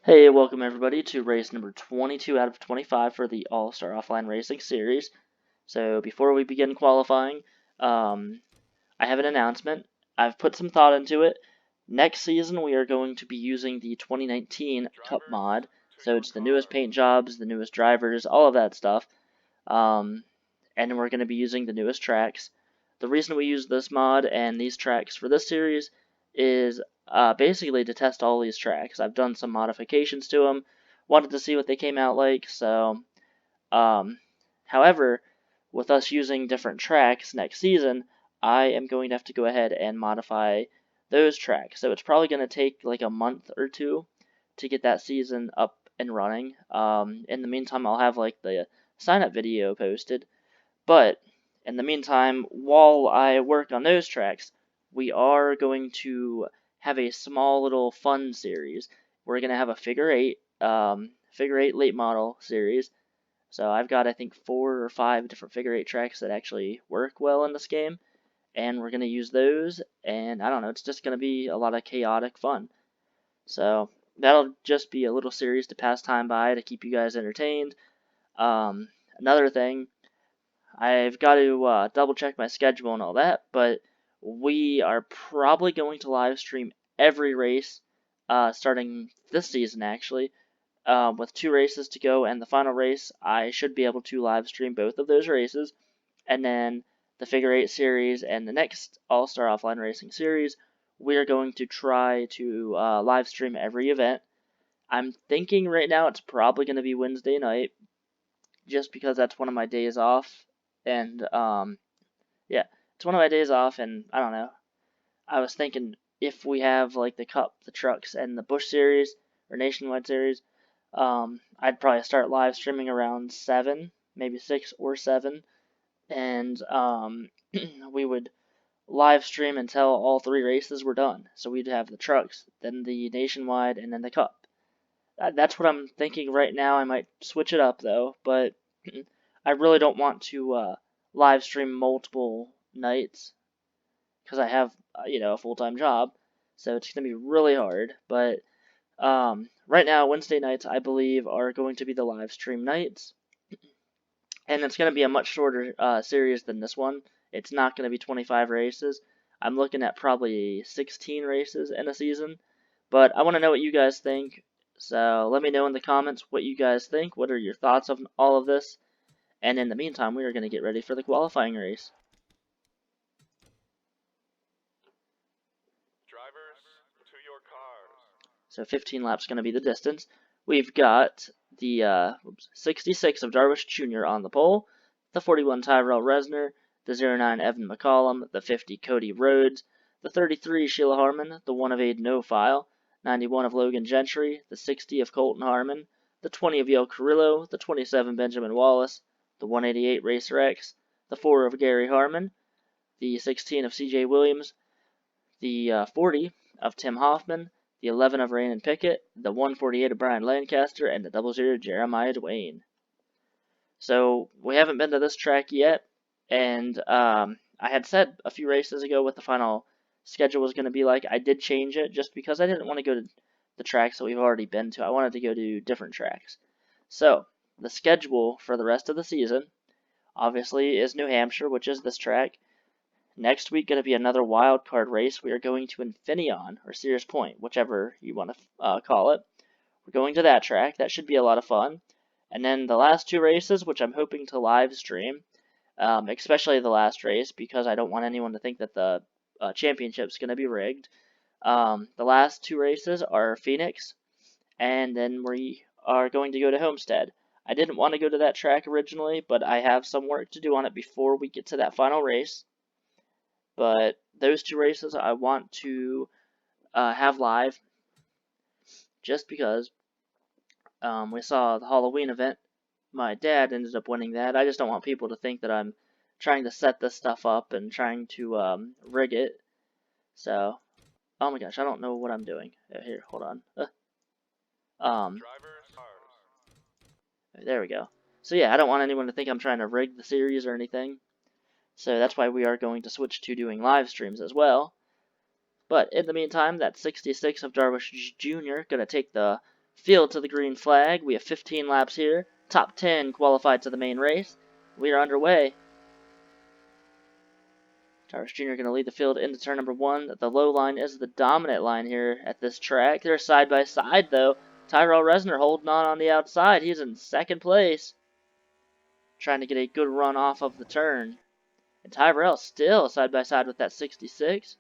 Hey, welcome everybody to race number 22 out of 25 for the All-Star Offline Racing Series. So before we begin qualifying, I have an announcement. I've put some thought into it. Next season we are going to be using the 2019 Cup mod. So it's the newest paint jobs, the newest drivers, all of that stuff. And we're going to be using the newest tracks. The reason we use this mod and these tracks for this series is basically to test all these tracks. I've done some modifications to them, wanted to see what they came out like. So, however, with us using different tracks next season, I am going to have to go ahead and modify those tracks. So it's probably going to take like a month or two to get that season up and running. In the meantime, I'll have like the sign up video posted. But in the meantime, while I work on those tracks, we are going to have a small little fun series. We're going to have a figure eight late model series. So I've got, I think, 4 or 5 different figure eight tracks that actually work well in this game. And we're going to use those. And I don't know, it's just going to be a lot of chaotic fun. So that'll just be a little series to pass time by to keep you guys entertained. Another thing, I've got to double check my schedule and all that, but we are probably going to live stream every race starting this season, actually. With 2 races to go and the final race, I should be able to live stream both of those races. And then the Figure 8 series and the next All-Star Offline Racing series, we are going to try to live stream every event. I'm thinking right now it's probably going to be Wednesday night, just because that's one of my days off. And yeah, it's one of my days off, and I don't know. I was thinking if we have like the Cup, the Trucks, and the Bush series or Nationwide series, I'd probably start live streaming around 7, maybe 6 or 7, and we would live stream until all 3 races were done. So we'd have the Trucks, then the Nationwide, and then the Cup. That's what I'm thinking right now. I might switch it up though, but I really don't want to live stream multiple nights because I have a full-time job, so it's gonna be really hard. But right now, Wednesday nights I believe are going to be the live stream nights, and it's gonna be a much shorter series than this one. It's not gonna be 25 races. I'm looking at probably 16 races in a season, but I want to know what you guys think. So let me know in the comments what you guys think. What are your thoughts of all of this? And in the meantime, we are going to get ready for the qualifying race. Drivers, to your cars. So 15 laps going to be the distance. We've got the 66 of Darvish Jr. on the pole, the 41 Tyrell Resner, the 09 Evan McCollum, the 50 Cody Rhodes, the 33 Sheila Harmon, the 1 of Aiden O'File, 91 of Logan Gentry, the 60 of Colton Harmon, the 20 of Yale Carrillo, the 27 Benjamin Wallace, the 188 Racer X, the 4 of Gary Harmon, the 16 of CJ Williams, the 40 of Tim Hoffman, the 11 of Raymond Pickett, the 148 of Brian Lancaster, and the 00 Jeremiah Dwayne. So we haven't been to this track yet, and I had said a few races ago what the final schedule was going to be like. I did change it just because I didn't want to go to the tracks that we've already been to. I wanted to go to different tracks. So the schedule for the rest of the season, obviously, is New Hampshire, which is this track. Next week, going to be another wild card race. We are going to Infineon, or Sears Point, whichever you want to call it. We're going to that track. That should be a lot of fun. And then the last 2 races, which I'm hoping to live stream, especially the last race, because I don't want anyone to think that the championship's going to be rigged. The last 2 races are Phoenix, and then we are going to go to Homestead. I didn't want to go to that track originally, but I have some work to do on it before we get to that final race. But those 2 races I want to have live just because we saw the Halloween event. My dad ended up winning that. I just don't want people to think that I'm trying to set this stuff up and trying to rig it. So, oh my gosh, I don't know what I'm doing. Here, hold on. There we go. So yeah, I don't want anyone to think I'm trying to rig the series or anything. So that's why we are going to switch to doing live streams as well. But in the meantime, that 66 of Darvish Jr. going to take the Field to the green flag. We have 15 laps here. Top 10 qualified to the main race. We are underway. Tyrus Jr. going to lead the field into turn number 1. The low line is the dominant line here at this track. They're side by side, though. Tyrell Resner holding on the outside. He's in second place, trying to get a good run off of the turn. And Tyrell still side by side with that 66.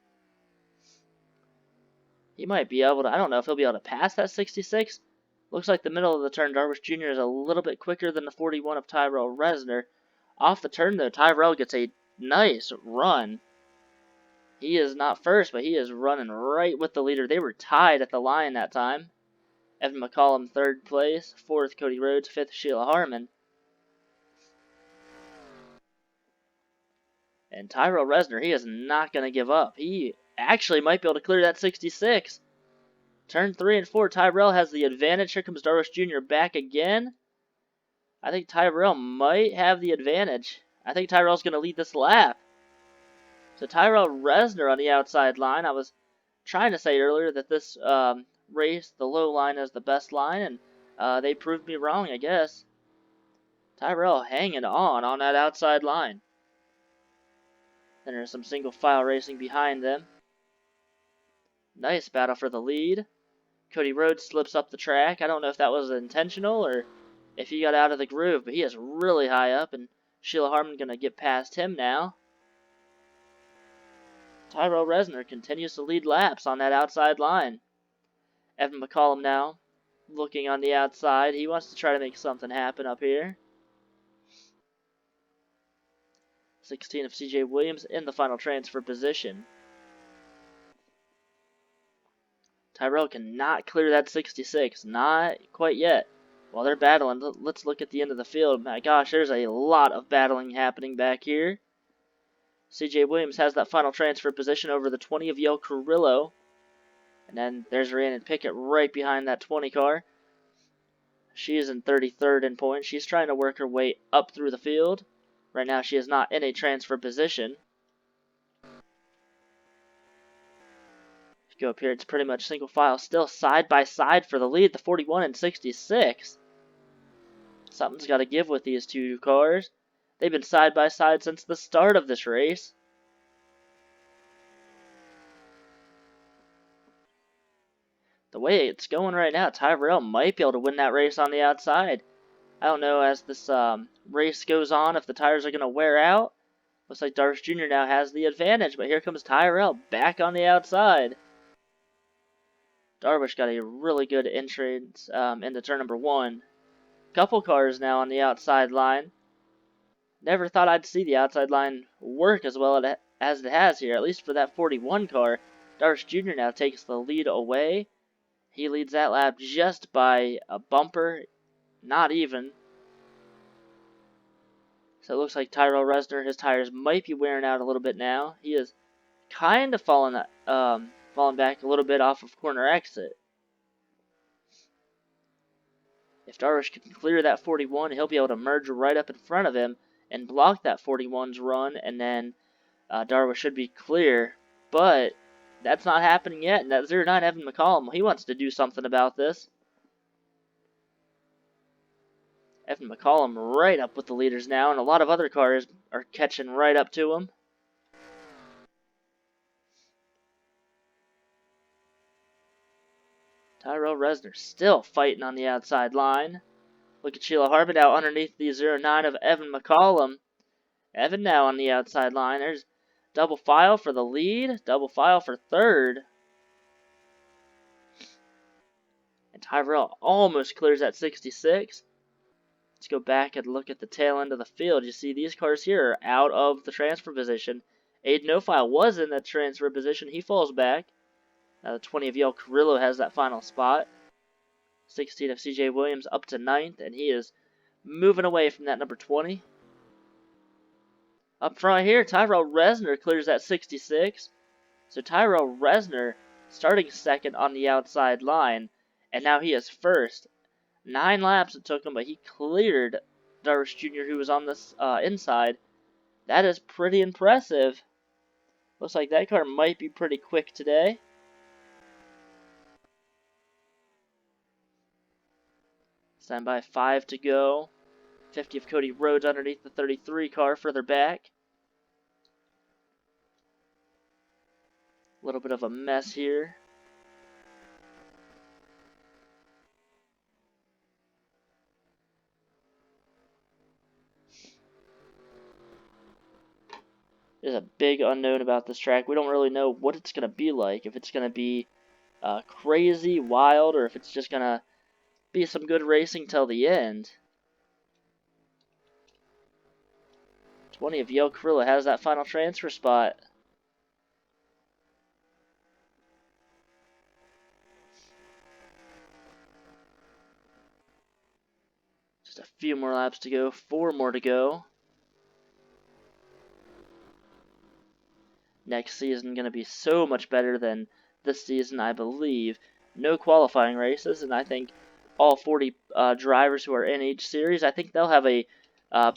He might be able to, I don't know if he'll be able to pass that 66. Looks like the middle of the turn, Darvish Jr. is a little bit quicker than the 41 of Tyrell Resner. Off the turn, though, Tyrell gets a nice run. He is not first, but he is running right with the leader. They were tied at the line that time. Evan McCollum, third place. Fourth, Cody Rhodes. Fifth, Sheila Harmon. And Tyrell Resner, he is not going to give up. He actually might be able to clear that 66. Turn 3 and 4, Tyrell has the advantage. Here comes Darvish Jr. back again. I think Tyrell might have the advantage. I think Tyrell's going to lead this lap. So Tyrell Resner on the outside line. I was trying to say earlier that this race, the low line is the best line, and they proved me wrong, I guess. Tyrell hanging on that outside line. Then there's some single file racing behind them. Nice battle for the lead. Cody Rhodes slips up the track. I don't know if that was intentional or if he got out of the groove, but he is really high up, and Sheila Harmon going to get past him now. Tyrell Resner continues to lead laps on that outside line. Evan McCollum now looking on the outside. He wants to try to make something happen up here. 16 of CJ Williams in the final transfer position. Tyrell cannot clear that 66. Not quite yet. While they're battling, let's look at the end of the field. My gosh, there's a lot of battling happening back here. CJ Williams has that final transfer position over the 20 of Yale Carrillo. And then there's Rhiannon Pickett right behind that 20 car. She is in 33rd in points. She's trying to work her way up through the field. Right now she is not in a transfer position. If you go up here, it's pretty much single file. Still side by side for the lead, the 41 and 66. Something's got to give with these two cars. They've been side by side since the start of this race. The way it's going right now, Tyrell might be able to win that race on the outside. I don't know as this race goes on if the tires are going to wear out. Looks like Darvish Jr. now has the advantage, but here comes Tyrell back on the outside. Darvish got a really good entrance into turn number 1. Couple cars now on the outside line. Never thought I'd see the outside line work as well as it has here, at least for that 41 car. Darvish Jr. now takes the lead away. He leads that lap just by a bumper, not even. So it looks like Tyrell Resner, his tires might be wearing out a little bit now. He is kind of falling back a little bit off of corner exit. If Darvish can clear that 41, he'll be able to merge right up in front of him and block that 41's run, and then Darvish should be clear. But that's not happening yet, and that 09 Evan McCollum, he wants to do something about this. Evan McCollum right up with the leaders now, and a lot of other cars are catching right up to him. Tyrell Resner still fighting on the outside line. Look at Sheila Harmon out underneath the 09 of Evan McCollum. Evan now on the outside line. There's double file for the lead, double file for third. And Tyrell almost clears that 66. Let's go back and look at the tail end of the field. You see these cars here are out of the transfer position. Aiden O'File was in that transfer position. He falls back. Now the 20 of Yale Carrillo has that final spot. 16 of CJ Williams up to 9th, and he is moving away from that number 20. Up front here, Tyrell Resner clears that 66. So Tyrell Resner starting second on the outside line, and now he is first. 9 laps it took him, but he cleared Darvish Jr., who was on this inside. That is pretty impressive. Looks like that car might be pretty quick today. Stand by, 5 to go. 50 of Cody Rhodes underneath the 33 car further back. A little bit of a mess here. There's a big unknown about this track. We don't really know what it's going to be like. If it's going to be crazy, wild, or if it's just going to be some good racing till the end. 20 of Yale Carrillo has that final transfer spot. Just a few more laps to go. 4 more to go. Next season going to be so much better than this season, I believe. No qualifying races, and I think all 40 drivers who are in each series, I think they'll have a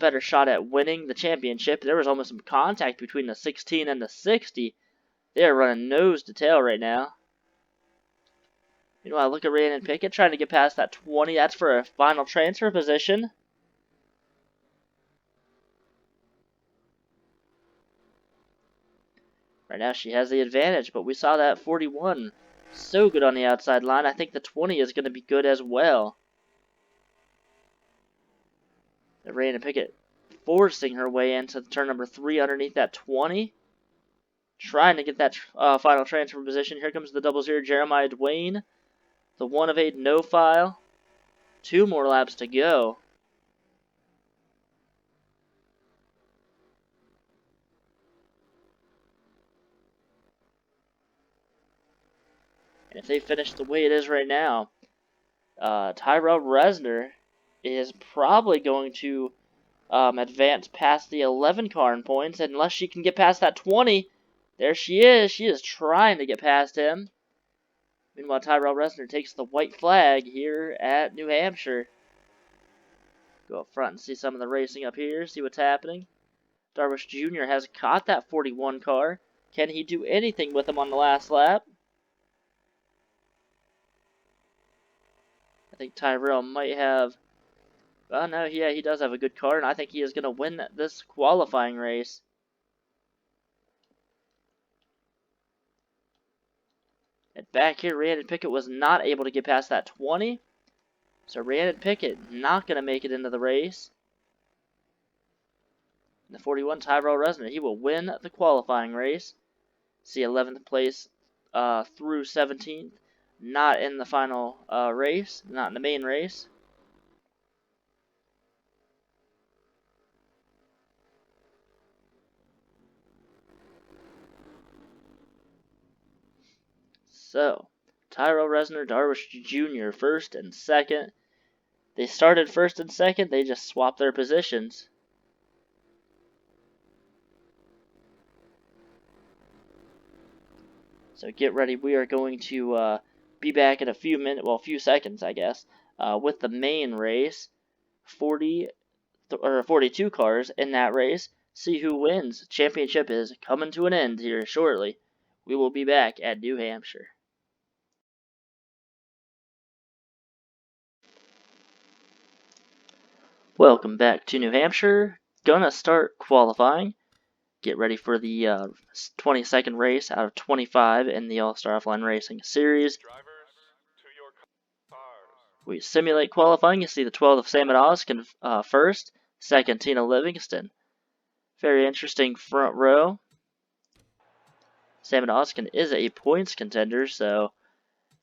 better shot at winning the championship. There was almost some contact between the 16 and the 60. They are running nose to tail right now. Meanwhile, look at Ryan Pickett trying to get past that 20. That's for a final transfer position. Right now she has the advantage, but we saw that 41 so good on the outside line. I think the 20 is going to be good as well. Ryan Pickett forcing her way into turn number 3 underneath that 20. Trying to get that final transfer position. Here comes the 00 Jeremiah Dwayne. The 1 of 8 no file. 2 more laps to go. And if they finish the way it is right now, Tyrell Resner is probably going to advance past the 11 car in points, unless she can get past that 20. There she is. She is trying to get past him. Meanwhile, Tyrell Resner takes the white flag here at New Hampshire. Go up front and see some of the racing up here, see what's happening. Darvish Jr. has caught that 41 car. Can he do anything with him on the last lap? I think Tyrell might have... Oh, no, yeah, he does have a good car, and I think he is going to win this qualifying race. And back here, Rhiannon Pickett was not able to get past that 20. So Rhiannon Pickett not going to make it into the race. And the 41, Tyrell Resner, he will win the qualifying race. See 11th place through 17th. Not in the final race, not in the main race. So, Tyrell Resner, Darvish Jr. first and second. They started first and second, they just swapped their positions. So get ready, we are going to be back in a few minutes, well, a few seconds, I guess, with the main race. 42 cars in that race. See who wins. Championship is coming to an end here shortly. We will be back at New Hampshire. Welcome back to New Hampshire. Gonna start qualifying. Get ready for the 22nd race out of 25 in the Allstar Offline Racing Series. Drivers, to your cars. We simulate qualifying. You see the 12th of Sam Oskin first. Second, Tina Livingston. Very interesting front row. Sam Oskin is a points contender, so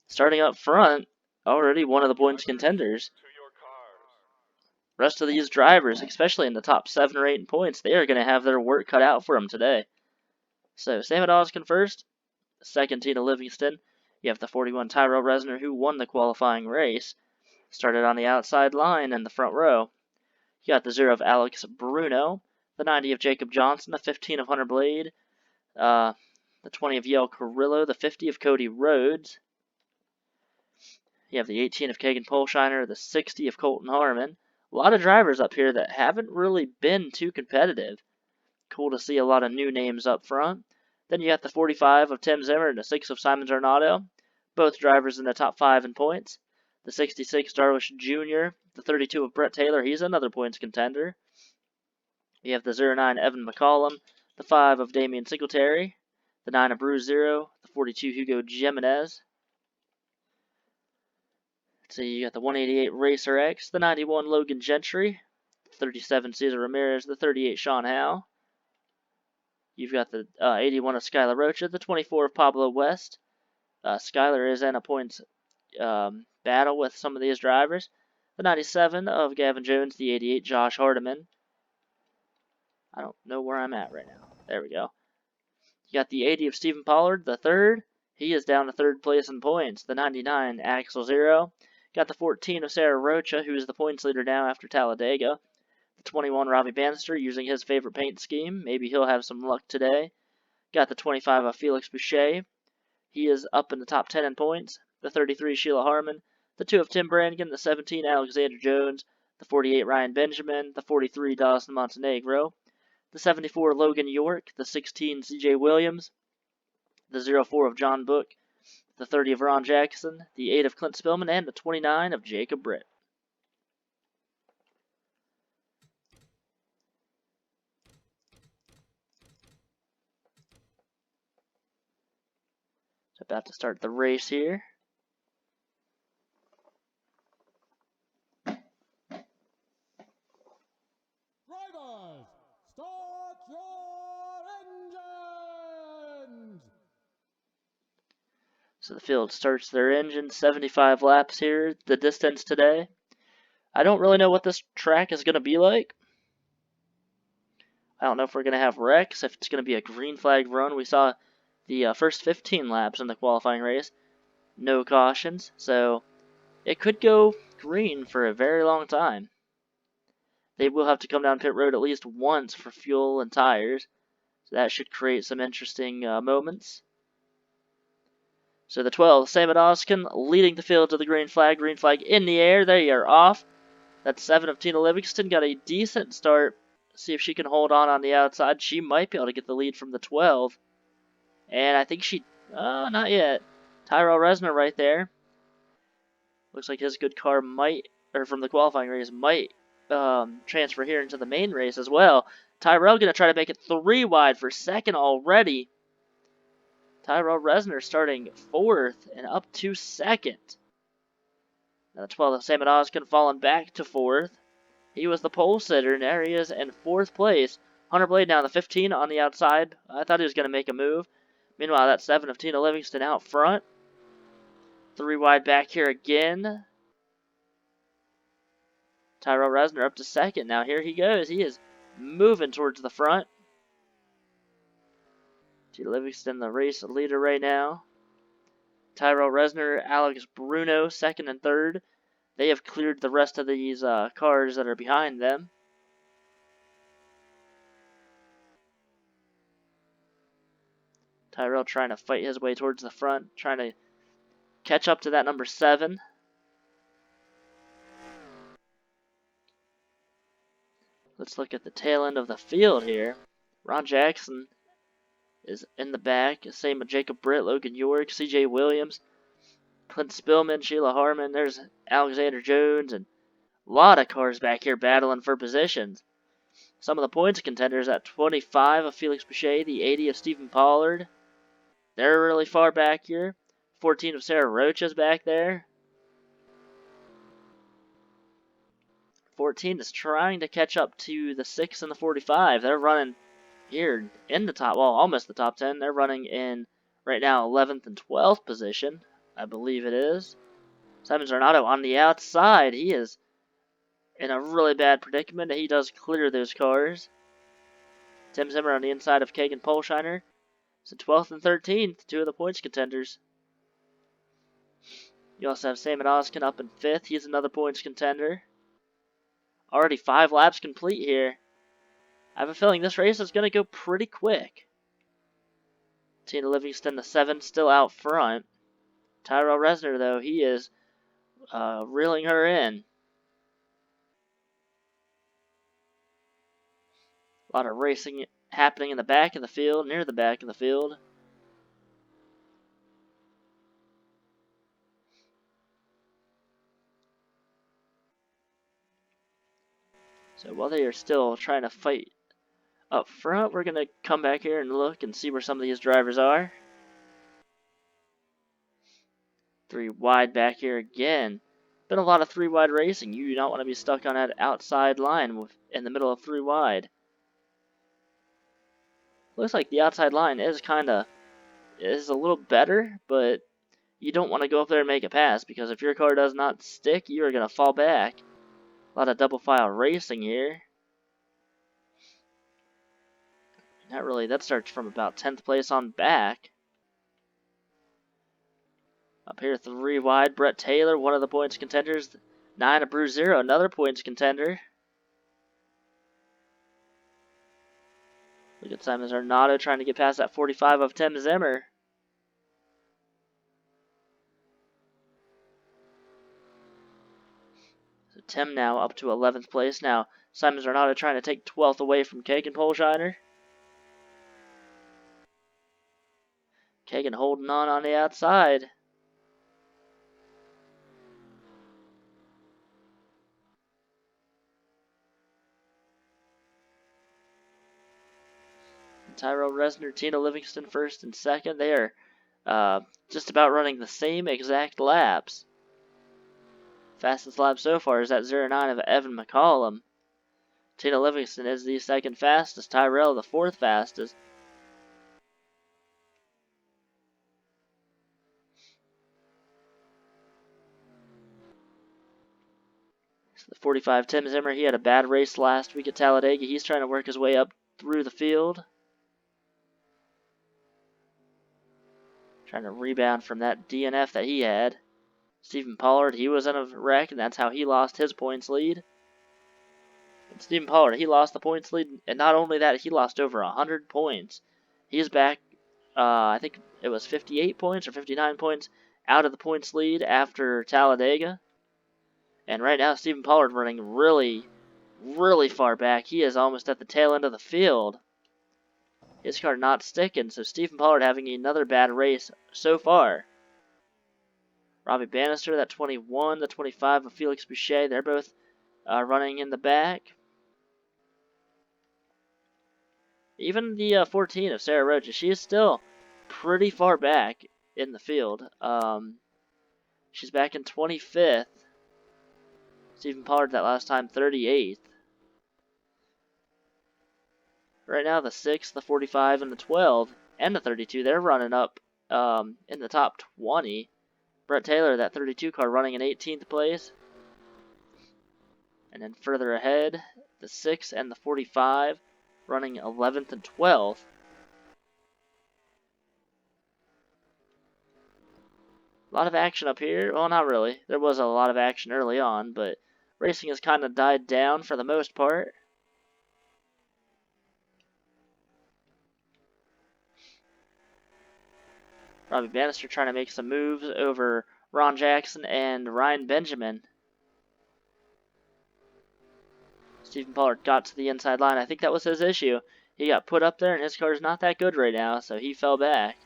starting up front, already one of the points contenders. Rest of these drivers, especially in the top 7 or 8 in points, they are going to have their work cut out for them today. So, Sam Oskin first, second, Tina Livingston. You have the 41 Tyrell Resner, who won the qualifying race. Started on the outside line in the front row. You got the 0 of Alex Bruno, the 90 of Jacob Johnson, the 15 of Hunter Blade, the 20 of Yale Carrillo, the 50 of Cody Rhodes. You have the 18 of Kagan Polshiner, the 60 of Colton Harmon. A lot of drivers up here that haven't really been too competitive. Cool to see a lot of new names up front. Then you got the 45 of Tim Zimmer and the 6 of Simon Zarnato. Both drivers in the top 5 in points. The 66 Darvish Jr., the 32 of Brett Taylor, he's another points contender. You have the 09 Evan McCollum, the 5 of Damian Singletary, the 9 of Bruce Zero, the 42 Hugo Jimenez. So you got the 188 Racer X, the 91 Logan Gentry, the 37 Cesar Ramirez, the 38 Sean Howe. You've got the 81 of Skylar Rocha, the 24 of Pablo West. Skylar is in a points battle with some of these drivers. The 97 of Gavin Jones, the 88 Josh Hardiman. I don't know where I'm at right now. There we go. You got the 80 of Stephen Pollard, the 3rd. He is down to 3rd place in points. The 99 Axel Zero. Got the 14 of Sarah Rocha, who is the points leader now after Talladega. The 21 Robbie Bannister using his favorite paint scheme. Maybe he'll have some luck today. Got the 25 of Felix Boucher. He is up in the top 10 in points. The 33 Sheila Harmon. The 2 of Tim Brannigan. The 17 Alexander Jones. The 48 Ryan Benjamin. The 43 Dawson Montenegro. The 74 Logan York. The 16 CJ Williams. The 04 of John Book. The 30 of Ron Jackson. The 8 of Clint Spillman. And the 29 of Jacob Britt. About to start the race here. Drivers, start your engines! So the field starts their engine, 75 laps here, the distance today. I don't really know what this track is going to be like. I don't know if we're going to have wrecks, if it's going to be a green flag run. We saw the first 15 laps in the qualifying race. No cautions, so it could go green for a very long time. They will have to come down pit road at least once for fuel and tires, so that should create some interesting moments. So the 12, Sam Oskin leading the field to the green flag in the air. They are off. That 7 of Tina Livingston got a decent start. See if she can hold on the outside. She might be able to get the lead from the 12. And I think she, not yet. Tyrell Resner right there. Looks like his good car might, or from the qualifying race, might transfer here into the main race as well. Tyrell going to try to make it 3 wide for second already. Tyrell Resner starting 4th and up to 2nd. Now the 12 of Sam Oskin falling back to 4th. He was the pole sitter, and there he is in 4th place. Hunter Blade now the 15 on the outside. I thought he was going to make a move. Meanwhile, that 7 of Tina Livingston out front. 3 wide back here again. Tyrell Resner up to 2nd. Now here he goes. He is moving towards the front. Tina Livingston, the race leader right now. Tyrell Resner, Alex Bruno, 2nd and 3rd. They have cleared the rest of these cars that are behind them. Tyrell trying to fight his way towards the front, trying to catch up to that number 7. Let's look at the tail end of the field here. Ron Jackson is in the back. Same with Jacob Britt, Logan York, CJ Williams, Clint Spillman, Sheila Harmon. There's Alexander Jones, and a lot of cars back here battling for positions. Some of the points contenders at 25 of Felix Boucher, the 80 of Stephen Pollard. They're really far back here. 14 of Sarah Rocha's back there. 14 is trying to catch up to the 6 and the 45. They're running here in the top, well, almost the top 10. They're running in right now 11th and 12th position, I believe it is. Simon Zornato on the outside. He is in a really bad predicament. He does clear those cars. Tim Zimmer on the inside of Kagan Polshiner. So 12th and 13th, 2 of the points contenders. You also have Sam Oskin up in 5th. He's another points contender. Already 5 laps complete here. I have a feeling this race is going to go pretty quick. Tina Livingston, the 7, still out front. Tyrell Resner, though, he is reeling her in. A lot of racing happening in the back of the field, near the back of the field. So while they are still trying to fight up front, we're going to come back here and look and see where some of these drivers are. 3 wide back here again. Been a lot of 3 wide racing. You do not want to be stuck on that outside line in the middle of 3 wide. Looks like the outside line is a little better, but you don't want to go up there and make a pass, because if your car does not stick, you are going to fall back. A lot of double file racing here. Not really, that starts from about 10th place on back. Up here, 3 wide, Brett Taylor, one of the points contenders. 9 of Bruce Zero, another points contender. Look at Simon Zarnato trying to get past that 45 of Tim Zimmer. So Tim now up to 11th place. Now Simon Zarnato trying to take 12th away from Kagan Polshiner. Kagan holding on the outside. Tyrell Resner, Tina Livingston first and second. They are just about running the same exact laps. Fastest lap so far is that 09 of Evan McCollum. Tina Livingston is the second fastest. Tyrell the fourth fastest. So the 45 Tim Zimmer, he had a bad race last week at Talladega. He's trying to work his way up through the field. Trying to rebound from that DNF that he had. Stephen Pollard, he was in a wreck, and that's how he lost his points lead. And Stephen Pollard, he lost the points lead, and not only that, he lost over 100 points. He's back, I think it was 58 points or 59 points out of the points lead after Talladega. And right now, Stephen Pollard running really, really far back. He is almost at the tail end of the field. His car not sticking, so Stephen Pollard having another bad race so far. Robbie Bannister, that 21, the 25 of Felix Boucher, they're both running in the back. Even the 14 of Sarah Rocha, she is still pretty far back in the field. She's back in 25th. Stephen Pollard that last time 38th. Right now the 6, the 45, and the 12, and the 32, they're running up in the top 20. Brett Taylor, that 32 car, running in 18th place. And then further ahead, the 6 and the 45, running 11th and 12th. A lot of action up here. Well, not really. There was a lot of action early on, but racing has kind of died down for the most part. Robbie Bannister trying to make some moves over Ron Jackson and Ryan Benjamin. Stephen Pollard got to the inside line. I think that was his issue. He got put up there, and his car's not that good right now, so he fell back.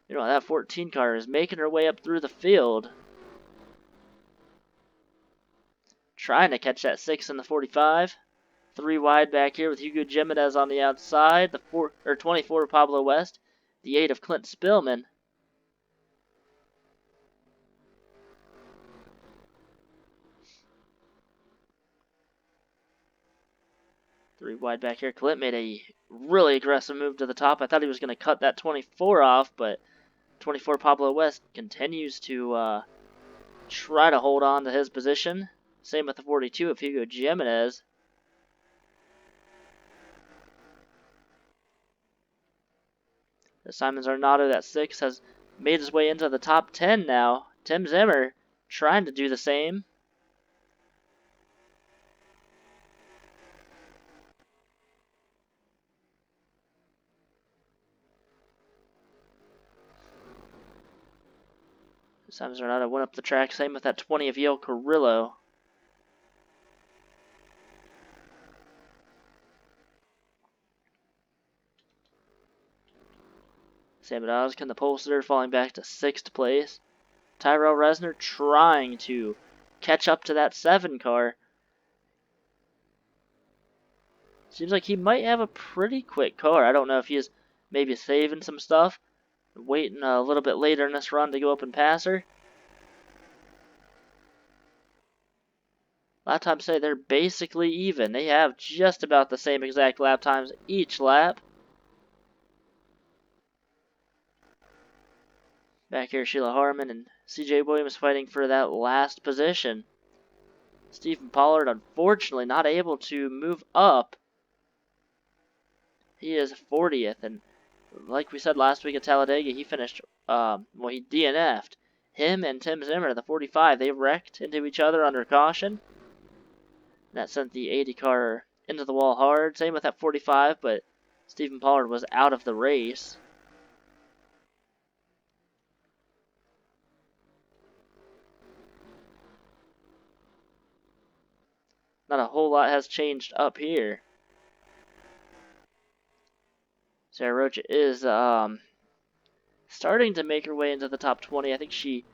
You know, that 14 car is making her way up through the field. Trying to catch that 6 in the 45. 3 wide back here with Hugo Jimenez on the outside. The 24 of Pablo West. The 8 of Clint Spillman. Three wide back here. Clint made a really aggressive move to the top. I thought he was going to cut that 24 off, but 24 Pablo West continues to try to hold on to his position. Same with the 42 of Hugo Jimenez. Simon Zarnato, that 6, has made his way into the top 10 now. Tim Zimmer trying to do the same. Simon Zarnato went up the track. Same with that 20 of Yale Carrillo. Sam Odoskin, the Polster, falling back to 6th place. Tyrell Resner trying to catch up to that 7 car. Seems like he might have a pretty quick car. I don't know if he's maybe saving some stuff, waiting a little bit later in this run to go up and pass her. Lap times say they're basically even. They have just about the same exact lap times each lap. Back here, Sheila Harmon and CJ Williams fighting for that last position. Stephen Pollard, unfortunately, not able to move up. He is 40th, and like we said last week at Talladega, he finished, he DNF'd. Him and Tim Zimmer, the 45, they wrecked into each other under caution. That sent the 80 car into the wall hard. Same with that 45, but Stephen Pollard was out of the race. Not a whole lot has changed up here. Sarah Rocha is starting to make her way into the top 20. I think she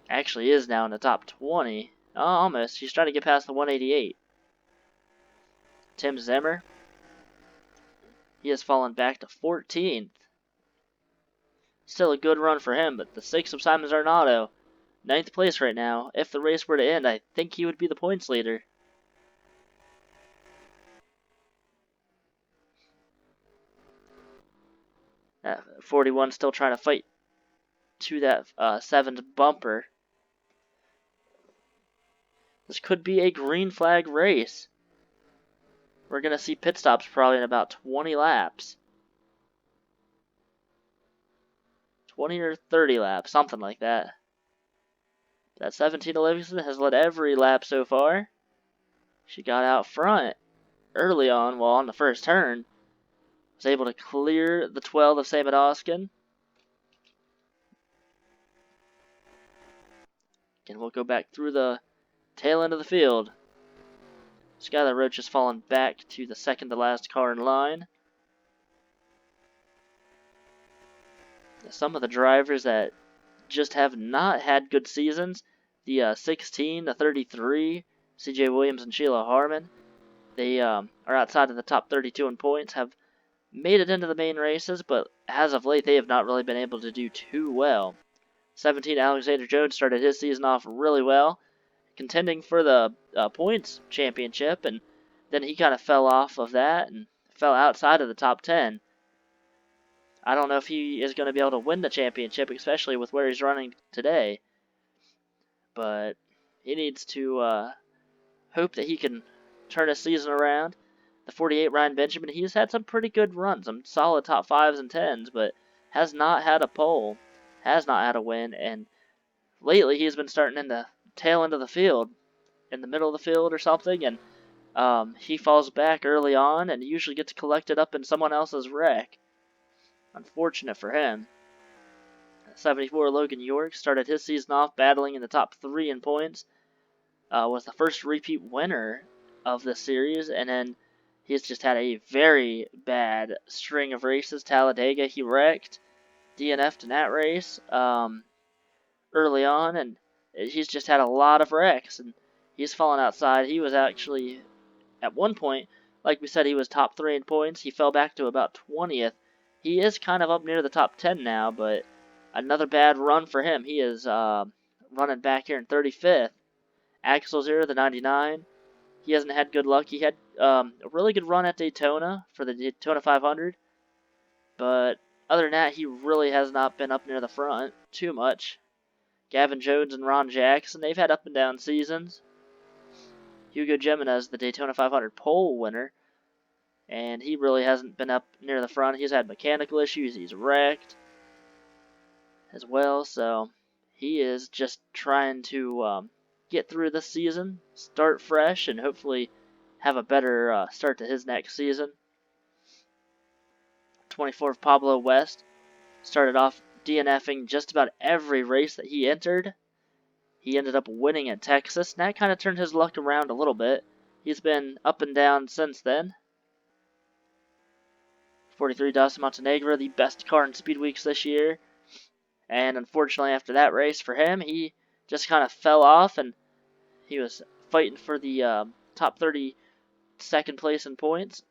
actually is now in the top 20. Almost. She's trying to get past the 188. Tim Zimmer, he has fallen back to 14th. Still a good run for him, but the 6 of Simon Zarnato, 9th place right now. If the race were to end, I think he would be the points leader. 41 still trying to fight to that 7th bumper. This could be a green flag race. We're going to see pit stops probably in about 20 laps. 20 or 30 laps, something like that. That 17 Livingston has led every lap so far. She got out front early on, on the first turn. Was able to clear the 12 of Sam Oskin. Again, we'll go back through the tail end of the field. Skylar Roach has fallen back to the second to last car in line. Some of the drivers that just have not had good seasons, the 16, the 33, CJ Williams and Sheila Harmon, they are outside of the top 32 in points, have made it into the main races, but as of late, they have not really been able to do too well. 17, Alexander Jones started his season off really well, contending for the points championship, and then he kind of fell off of that and fell outside of the top 10. I don't know if he is going to be able to win the championship, especially with where he's running today, but he needs to hope that he can turn his season around. The 48, Ryan Benjamin, he's had some pretty good runs, some solid top 5s and 10s, but has not had a pole, has not had a win, and lately he's been starting in the tail end of the field, in the middle of the field or something, and he falls back early on and usually gets collected up in someone else's wreck. Unfortunate for him. 74, Logan York started his season off battling in the top 3 in points, was the first repeat winner of the series, and then he's just had a very bad string of races. Talladega, he wrecked, DNF'd in that race early on, and he's just had a lot of wrecks, and he's fallen outside. He was actually, at one point, like we said, he was top 3 in points. He fell back to about 20th. He is kind of up near the top 10 now, but another bad run for him. He is running back here in 35th. Axel Zero, the 99. He hasn't had good luck. He had a really good run at Daytona for the Daytona 500. But other than that, he really has not been up near the front too much. Gavin Jones and Ron Jackson, they've had up and down seasons. Hugo Jimenez, the Daytona 500 pole winner. And he really hasn't been up near the front. He's had mechanical issues. He's wrecked as well. So he is just trying to get through this season, start fresh, and hopefully have a better start to his next season. 24th, Pablo West started off DNFing just about every race that he entered. He ended up winning at Texas, and that kind of turned his luck around a little bit. He's been up and down since then. 43, Dawson Montenegro, the best car in Speed Weeks this year. And unfortunately, after that race for him, he just kind of fell off, and He was fighting for the top 30 second place in points.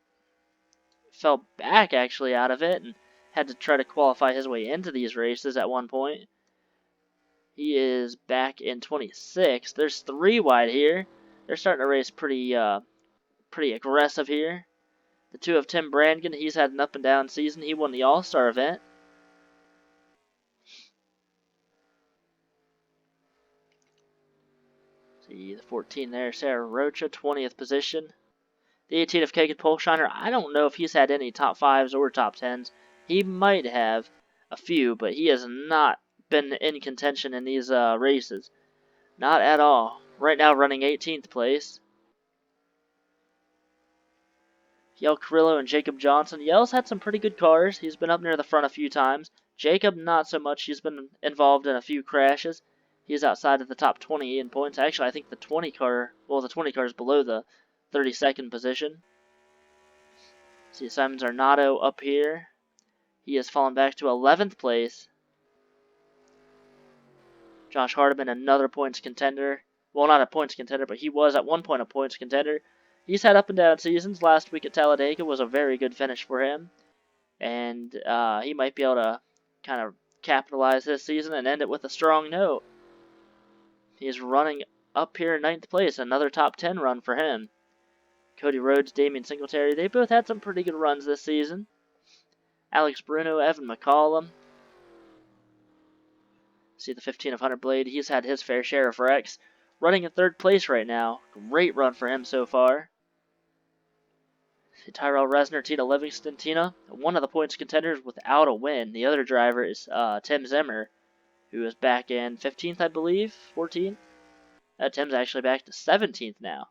Fell back actually out of it and had to try to qualify his way into these races at one point. He is back in 26th. There's 3 wide here. They're starting to race pretty aggressive here. The 2 of Tim Brannigan, he's had an up and down season. He won the All-Star event. See the 14 there, Sarah Rocha, 20th position. The 18 of Kagan Polshiner, I don't know if he's had any top 5s or top 10s. He might have a few, but he has not been in contention in these races. Not at all. Right now running 18th place. Yell Carrillo and Jacob Johnson. Yell's had some pretty good cars. He's been up near the front a few times. Jacob, not so much. He's been involved in a few crashes. He's outside of the top 20 in points. Actually, I think the 20 car is below the 32nd position. See Simon Zarnato up here. He has fallen back to 11th place. Josh Hardiman, another points contender. Well, not a points contender, but he was at one point a points contender. He's had up and down seasons. Last week at Talladega was a very good finish for him. And he might be able to kind of capitalize this season and end it with a strong note. He's running up here in 9th place. Another top 10 run for him. Cody Rhodes, Damian Singletary, they both had some pretty good runs this season. Alex Bruno, Evan McCollum. See the 15 of Hunter Blade. He's had his fair share of wrecks. Running in 3rd place right now. Great run for him so far. Tyrell Resner, Tina Livingston. Tina, one of the points contenders without a win. The other driver is Tim Zimmer, who is back in 15th, I believe, 14th. Tim's actually back to 17th now.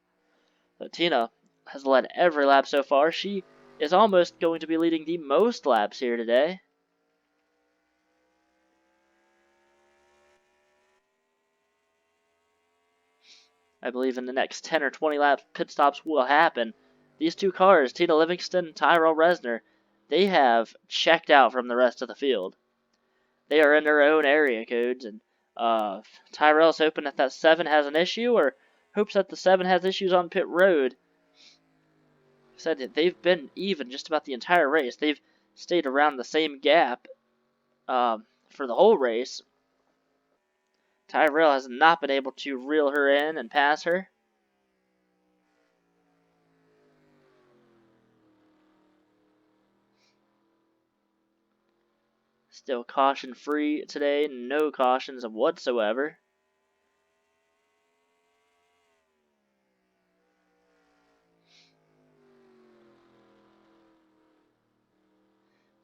So Tina has led every lap so far. She is almost going to be leading the most laps here today. I believe in the next 10 or 20 laps, pit stops will happen. These 2 cars, Tina Livingston and Tyrell Resner, they have checked out from the rest of the field. They are in their own area codes, and Tyrell's hoping that 7 has an issue, or hopes that the 7 has issues on pit road. Said that they've been even just about the entire race. They've stayed around the same gap for the whole race. Tyrell has not been able to reel her in and pass her. Still caution free today, no cautions whatsoever.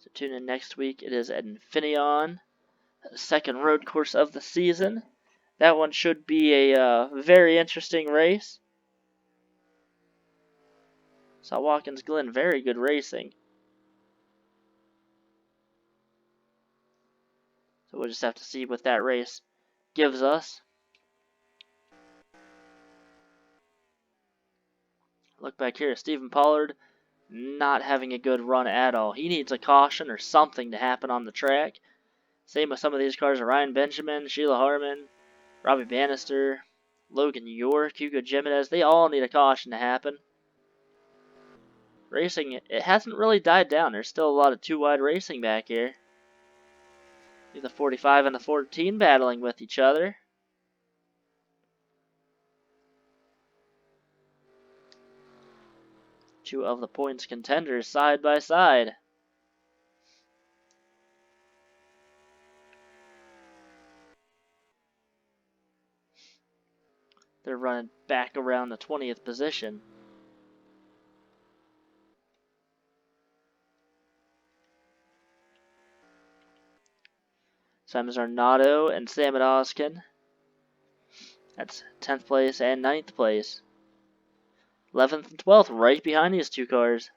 So tune in next week. It is at Infineon, second road course of the season. That one should be a very interesting race. Saw Watkins Glen, very good racing. So we'll just have to see what that race gives us. Look back here, Stephen Pollard not having a good run at all. He needs a caution or something to happen on the track. Same with some of these cars, Ryan Benjamin, Sheila Harmon, Robbie Bannister, Logan York, Hugo Jimenez. They all need a caution to happen. Racing, it hasn't really died down. There's still a lot of 2-wide racing back here. The 45 and the 14 battling with each other. Two of the points contenders side by side. They're running back around the 20th position. Simon Zarnato and Sam Oskin. That's 10th place and 9th place. 11th and 12th right behind these 2 cars.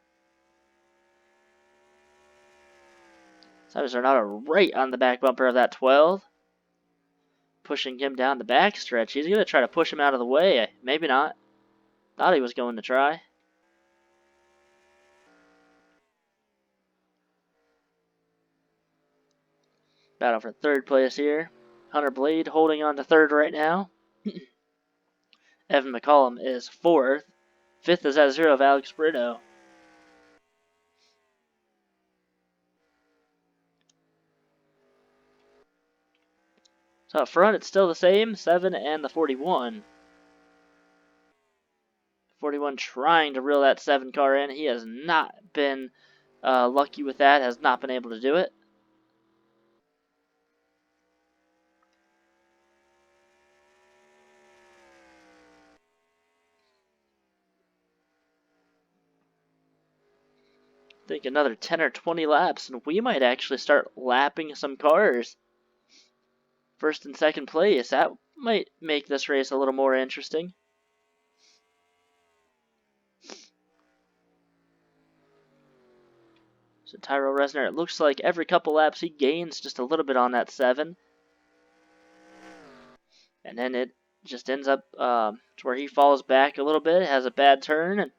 Simon Zarnato right on the back bumper of that 12. Pushing him down the back stretch. He's going to try to push him out of the way. Maybe not. Thought he was going to try. Battle for 3rd place here. Hunter Blade holding on to 3rd right now. Evan McCollum is 4th. 5th is at 0 of Alex Bruno. So up front, it's still the same, 7 and the 41. 41 trying to reel that 7 car in. He has not been lucky with that, has not been able to do it. I think another 10 or 20 laps, and we might actually start lapping some cars. First and second place. That might make this race a little more interesting. So Tyrell Resner, it looks like every couple laps he gains just a little bit on that 7. And then it just ends up to where he falls back a little bit, has a bad turn, and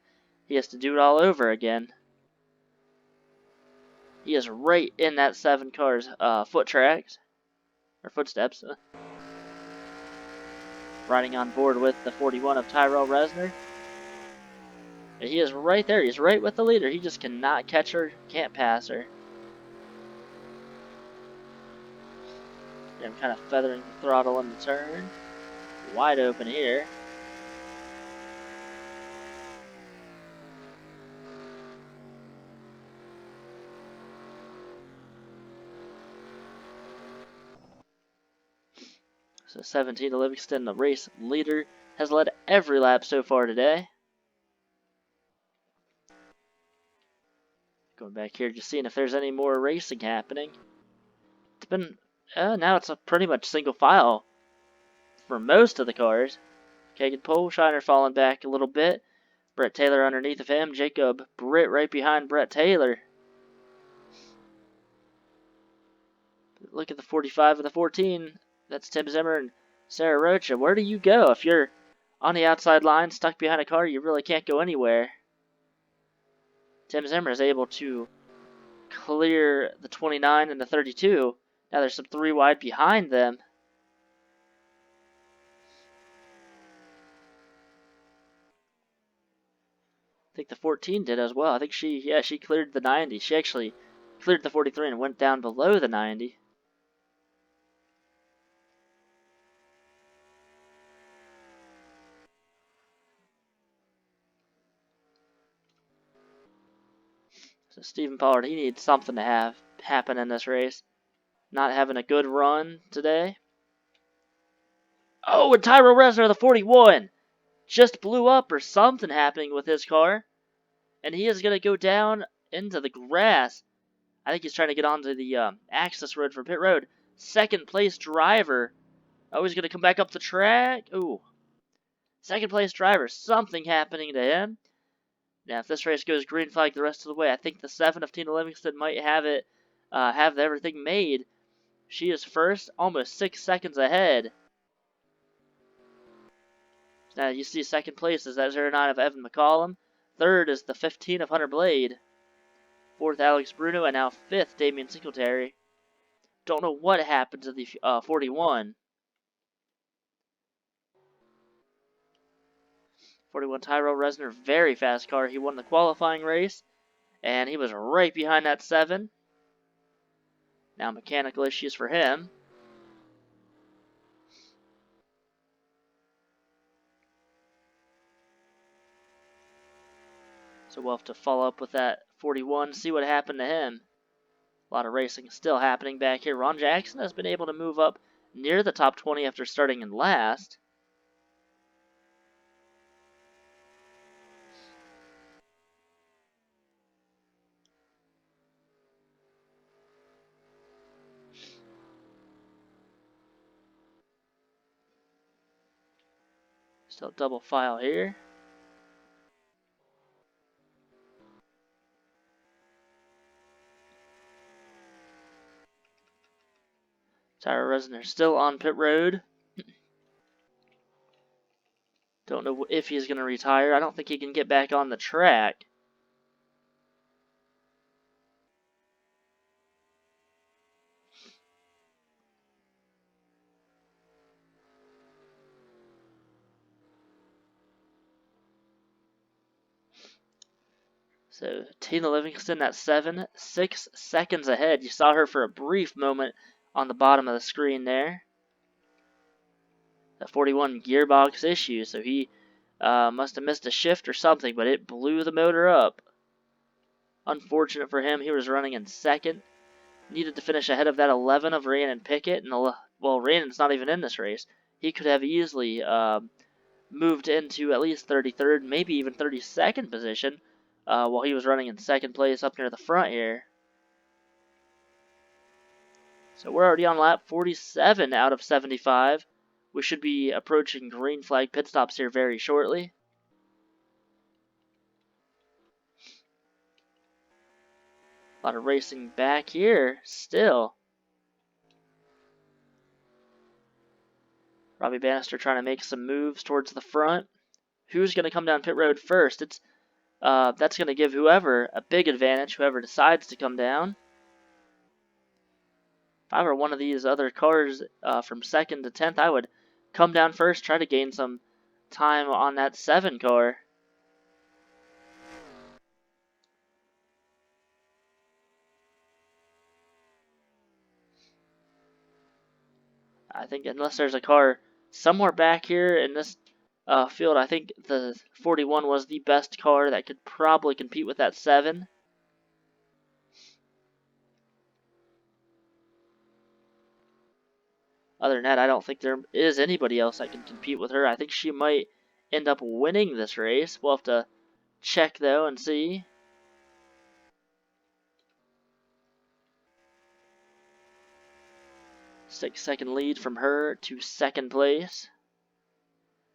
he has to do it all over again. He is right in that 7 car's foot tracks, or footsteps. Riding on board with the 41 of Tyrell Resner. He is right there. He's right with the leader. He just cannot catch her, can't pass her. I'm kind of feathering the throttle in the turn. Wide open here. So 17 to Livingston, the race leader, has led every lap so far today. Going back here, just seeing if there's any more racing happening. It's been, now it's a pretty much single file for most of the cars. Kagan Polshiner falling back a little bit. Brett Taylor underneath of him. Jacob Britt right behind Brett Taylor. Look at the 45 and the 14. That's Tim Zimmer and Sarah Rocha. Where do you go? If you're on the outside line, stuck behind a car, you really can't go anywhere. Tim Zimmer is able to clear the 29 and the 32. Now there's some 3 wide behind them. I think the 14 did as well. I think she cleared the 90. She actually cleared the 43 and went down below the 90. So Stephen Pollard, he needs something to have happen in this race. Not having a good run today. Oh, and Tyrell Resner, the 41, just blew up or something happening with his car. And he is going to go down into the grass. I think he's trying to get onto the access road from pit road. Second place driver. Oh, he's going to come back up the track. Ooh. Second place driver. Something happening to him. Now, if this race goes green flag the rest of the way, I think the 7 of Tina Livingston might have it, have everything made. She is first, almost 6 seconds ahead. Now, you see second place is that 09 of Evan McCollum. Third is the 15 of Hunter Blade. Fourth, Alex Bruno, and now fifth, Damian Singletary. Don't know what happened to the 41. 41 Tyrell Resner, very fast car. He won the qualifying race, and he was right behind that 7. Now mechanical issues for him. So we'll have to follow up with that 41, see what happened to him. A lot of racing still happening back here. Ron Jackson has been able to move up near the top 20 after starting in last. Still double file here. Tyler Resner still on pit road. Don't know if he's going to retire. I don't think he can get back on the track. So Tina Livingston at 6 seconds ahead. You saw her for a brief moment on the bottom of the screen there. That 41 gearbox issue, so he must have missed a shift or something, but it blew the motor up. Unfortunate for him, he was running in second. Needed to finish ahead of that 11 of Rhiannon Pickett, and well, Rhiannon's not even in this race. He could have easily moved into at least 33rd, maybe even 32nd position, while he was running in second place up near the front here. So we're already on lap 47 out of 75. We should be approaching green flag pit stops here very shortly. A lot of racing back here still. Robbie Bannister trying to make some moves towards the front. Who's going to come down pit road first? That's going to give whoever a big advantage, whoever decides to come down. If I were one of these other cars from 2nd to 10th, I would come down first, try to gain some time on that 7 car. I think unless there's a car somewhere back here in this field, I think the 41 was the best car that could probably compete with that 7. Other than that, I don't think there is anybody else that can compete with her. I think she might end up winning this race. We'll have to check, though, and see. Six-second lead from her to second place.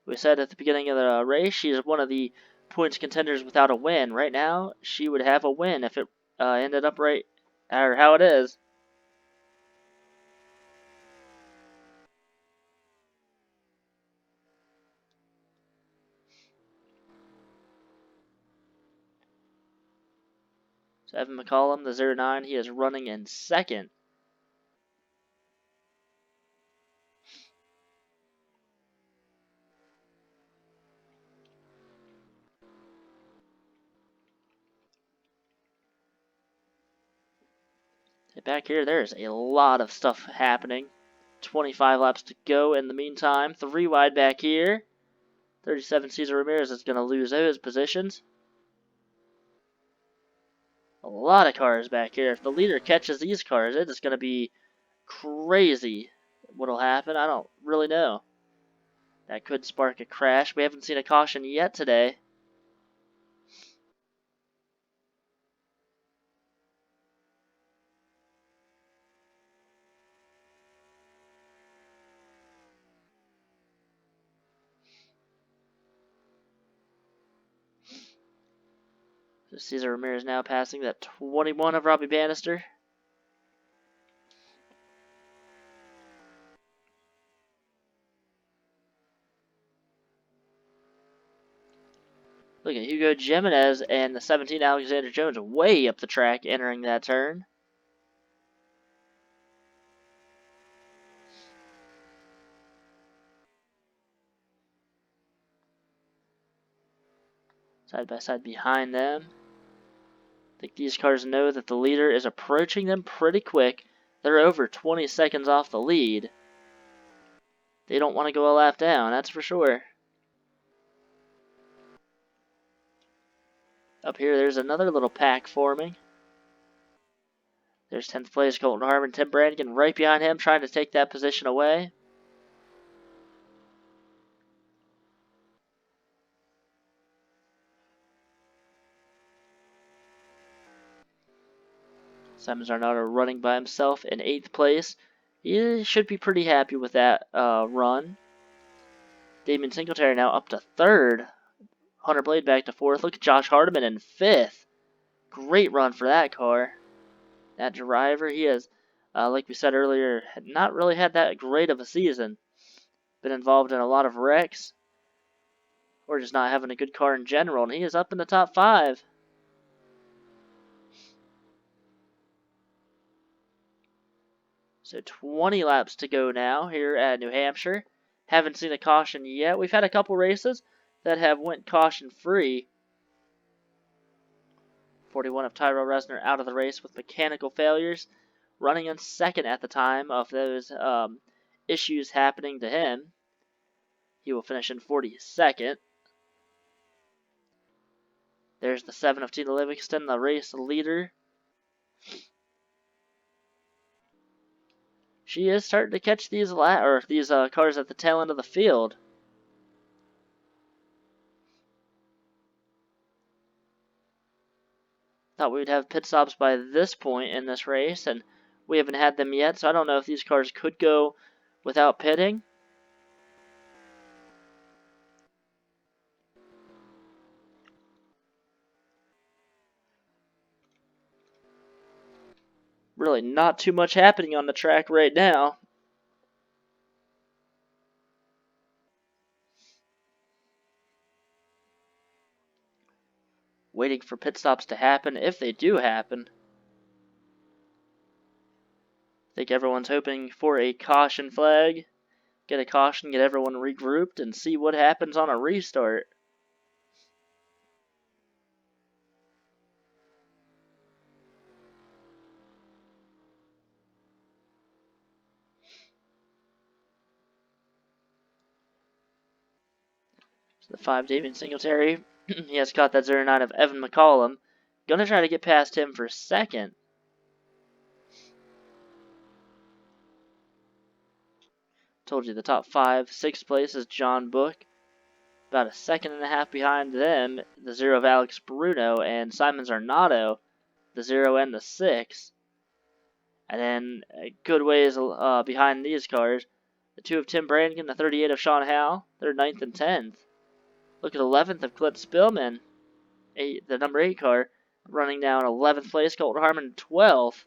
We said at the beginning of the race, she's one of the points contenders without a win. Right now, she would have a win if it ended up right, or how it is. So Evan McCollum, the 09, he is running in second. Back here, there's a lot of stuff happening. 25 laps to go in the meantime. 3 wide back here. 37 Cesar Ramirez is going to lose those positions. A lot of cars back here. If the leader catches these cars, it is going to be crazy what'll happen. I don't really know. That could spark a crash. We haven't seen a caution yet today. So Cesar Ramirez now passing that 21 of Robbie Bannister. Look at Hugo Jimenez and the 17 Alexander Jones way up the track entering that turn. Side by side behind them. I think these cars know that the leader is approaching them pretty quick. They're over 20 seconds off the lead. They don't want to go a lap down, that's for sure. Up here, there's another little pack forming. There's 10th place Colton Harmon, Tim Brannigan right behind him, trying to take that position away. Simon Zarnado running by himself in 8th place. He should be pretty happy with that run. Damien Singletary now up to 3rd. Hunter Blade back to 4th. Look at Josh Hardiman in 5th. Great run for that car. That driver, he has, like we said earlier, not really had that great of a season. Been involved in a lot of wrecks. Or just not having a good car in general. And he is up in the top 5. So 20 laps to go now here at New Hampshire. Haven't seen a caution yet. We've had a couple races that have went caution free. 41 of Tyrell Resner out of the race with mechanical failures, running in second at the time of those issues happening to him. He will finish in 42nd. There's the 7 of Tina Livingston, the race leader. She is starting to catch these cars at the tail end of the field. Thought we would have pit stops by this point in this race, and we haven't had them yet, so I don't know if these cars could go without pitting. Really not too much happening on the track right now. Waiting for pit stops to happen, if they do happen. I think everyone's hoping for a caution flag. Get a caution, get everyone regrouped, and see what happens on a restart. So the 5 David Singletary. He has caught that 09 of Evan McCollum. Gonna try to get past him for second. Told you the top 5. 6th place is John Book. About a second and a half behind them, the 0 of Alex Bruno and Simon Zarnato, the 0 and the 6. And then a good ways behind these cars, the 2 of Tim Brannigan, the 38 of Sean Howell, they're 9th and 10th. Look at 11th of Clint Spillman, the number 8 car, running down 11th place, Colton Harmon 12th.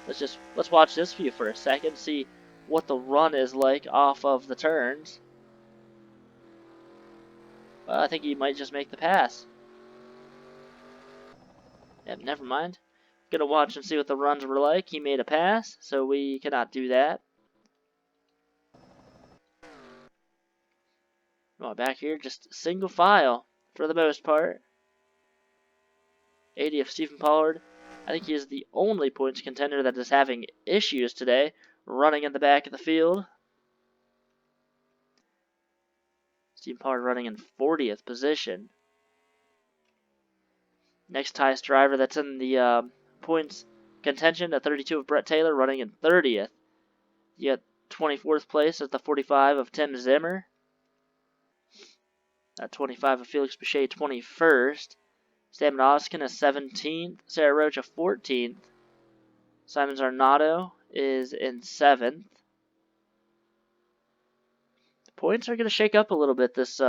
Let's watch this view for a second, see what the run is like off of the turns. Well, I think he might just make the pass. Yep, never mind. Gonna watch and see what the runs were like. He made a pass, so we cannot do that. Going back here, just single file for the most part. 80 of Stephen Pollard. I think he is the only points contender that is having issues today, running in the back of the field. Stephen Pollard running in 40th position. Next highest driver that's in the points contention, the 32 of Brett Taylor, running in 30th. You got 24th place is the 45 of Tim Zimmer. 25 of Felix Boucher, 21st. Stammen Oskin is 17th. Sarah Rocha, 14th. Simon Zarnato is in 7th. The points are going to shake up a little bit this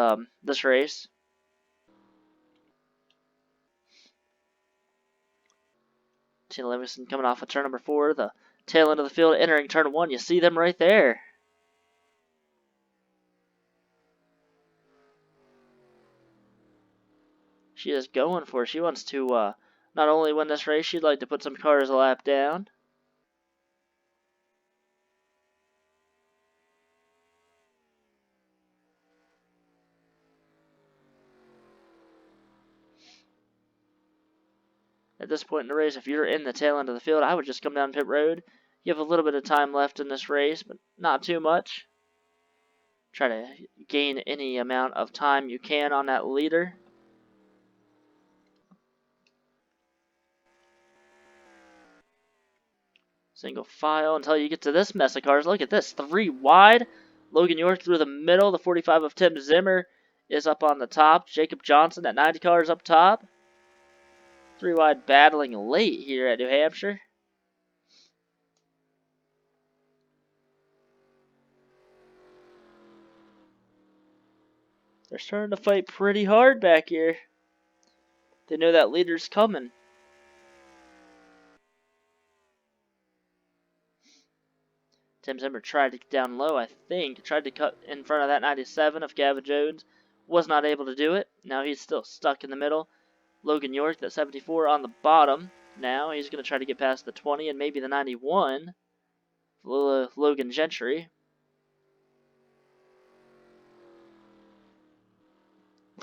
race. Tina Livingston coming off of turn number 4. The tail end of the field entering turn 1. You see them right there. She is going for it. She wants to not only win this race, she'd like to put some cars a lap down. At this point in the race, if you're in the tail end of the field, I would just come down pit road. You have a little bit of time left in this race, but not too much. Try to gain any amount of time you can on that leader. Single file until you get to this mess of cars. Look at this. 3 wide. Logan York through the middle. The 45 of Tim Zimmer is up on the top. Jacob Johnson at 90 cars up top. 3 wide battling late here at New Hampshire. They're starting to fight pretty hard back here. They know that leader's coming. Tim Zimmer tried to get down low, I think. Tried to cut in front of that 97 of Gavin Jones. Was not able to do it. Now he's still stuck in the middle. Logan York, that 74 on the bottom. Now he's going to try to get past the 20 and maybe the 91. Logan Gentry.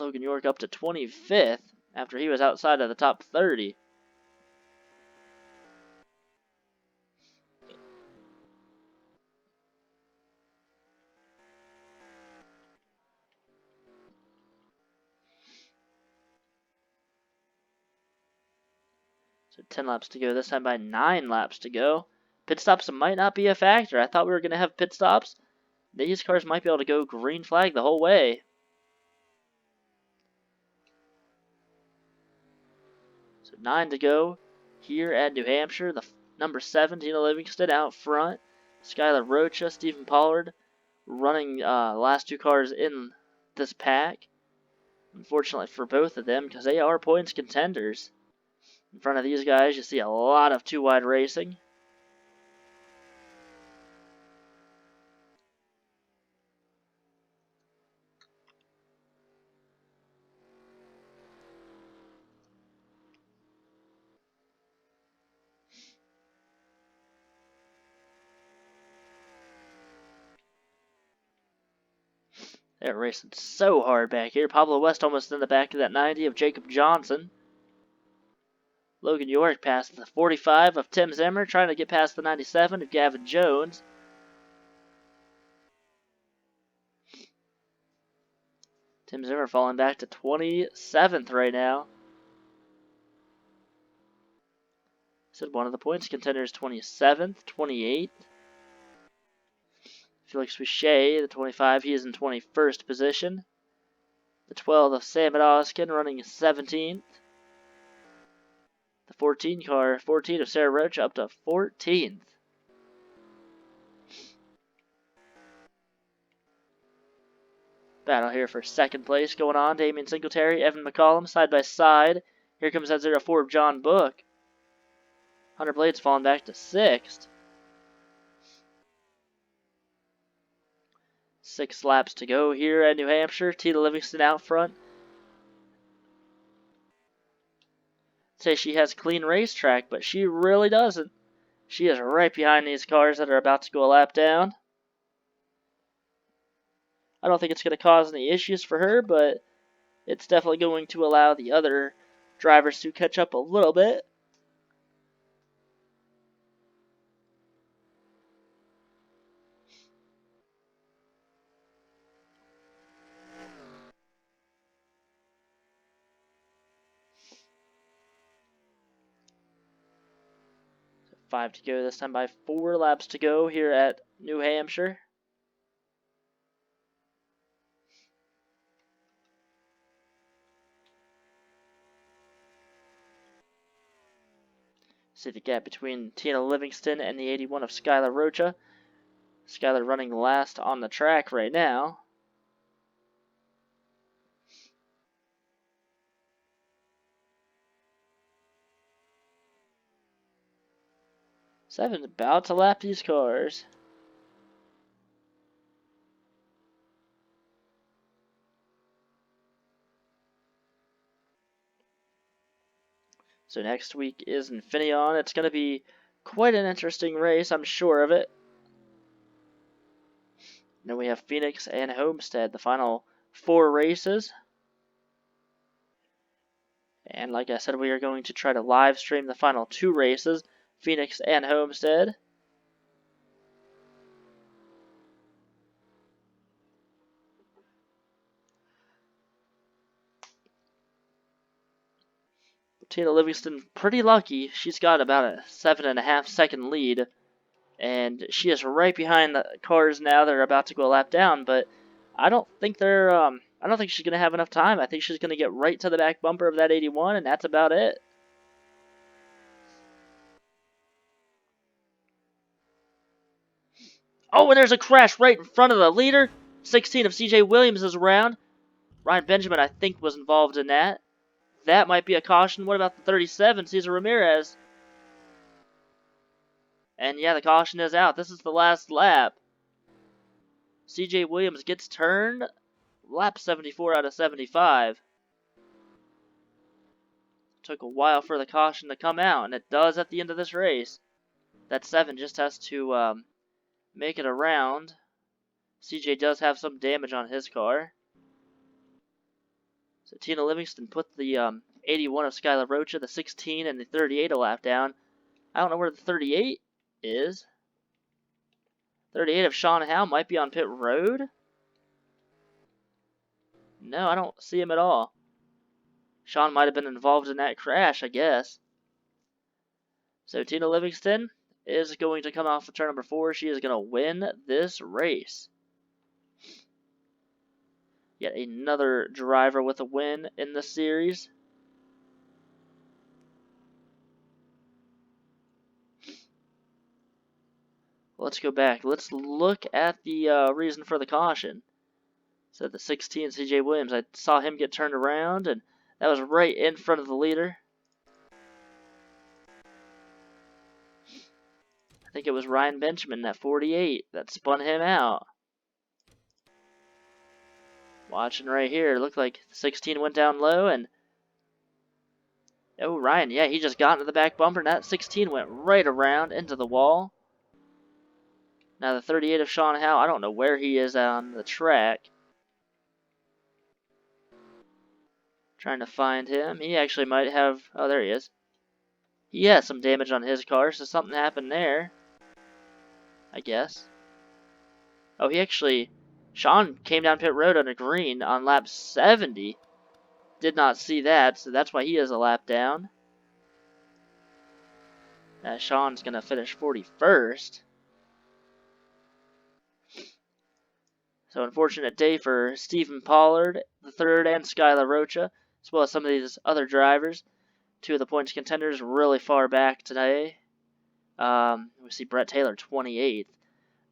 Logan York up to 25th. after he was outside of the top 30. So 10 laps to go, this time by 9 laps to go. Pit stops might not be a factor. I thought we were going to have pit stops. These cars might be able to go green flag the whole way. So 9 to go here at New Hampshire. The number 7, Tina Livingston out front. Skylar Rocha, Stephen Pollard running the last 2 cars in this pack. Unfortunately for both of them, because they are points contenders. In front of these guys, you see a lot of 2-wide racing. They're racing so hard back here. Pablo West almost in the back of that 90 of Jacob Johnson. Logan York past the 45 of Tim Zimmer, trying to get past the 97 of Gavin Jones. Tim Zimmer falling back to 27th right now. Said one of the points contenders 27th, 28th. Felix Boucher, the 25, he is in 21st position. The 12 of Sam Oskin running 17th. The 14 of Sarah Roach up to 14th. Battle here for second place going on. Damian Singletary, Evan McCollum side by side. Here comes that 04 of John Book. Hunter Blades falling back to 6th. 6 laps to go here at New Hampshire. Tina Livingston out front. Say she has clean racetrack, but she really doesn't. She is right behind these cars that are about to go a lap down. I don't think it's going to cause any issues for her, but it's definitely going to allow the other drivers to catch up a little bit. So 5 to go, this time by 4 laps to go here at New Hampshire. See the gap between Tina Livingston and the 81 of Skylar Rocha. Skylar running last on the track right now. Seven's about to lap these cars. So next week is Infineon. It's going to be quite an interesting race, I'm sure of it. Then we have Phoenix and Homestead, the final 4 races. And like I said, we are going to try to live stream the final 2 races, Phoenix and Homestead. Tina Livingston pretty lucky. She's got about a 7.5 second lead. And she is right behind the cars now that are about to go a lap down, but I don't think she's gonna have enough time. I think she's gonna get right to the back bumper of that 81, and that's about it. Oh, and there's a crash right in front of the leader. 16 of CJ Williams is around. Ryan Benjamin, I think, was involved in that. That might be a caution. What about the 37, Cesar Ramirez? And yeah, the caution is out. This is the last lap. CJ Williams gets turned. Lap 74 out of 75. Took a while for the caution to come out, and it does at the end of this race. That 7 just has to make it around. CJ does have some damage on his car. So Tina Livingston put the 81 of Skylar Rocha, the 16 and the 38 a lap down. I don't know where the 38 is. 38 of Sean Howe might be on pit road. No, I don't see him at all. Sean might have been involved in that crash, I guess. So Tina Livingston is going to come off of turn number 4. She is going to win this race. Yet another driver with a win in the series. Let's go back. Let's look at the reason for the caution. So the 16, CJ Williams, I saw him get turned around, and that was right in front of the leader. I think it was Ryan Benjamin, that 48, that spun him out. Watching right here, it looked like 16 went down low, and oh, Ryan, yeah, he just got into the back bumper, and that 16 went right around into the wall. Now the 38 of Sean Howe, I don't know where he is on the track. Trying to find him. He actually might have, oh, there he is. He has some damage on his car, so something happened there, I guess. Oh, Sean came down pit road on a green on lap 70. Did not see that, so that's why he is a lap down. Sean's going to finish 41st. So unfortunate day for Stephen Pollard, the third, and Skylar Rocha, as well as some of these other drivers. Two of the points contenders really far back today. We see Brett Taylor 28th.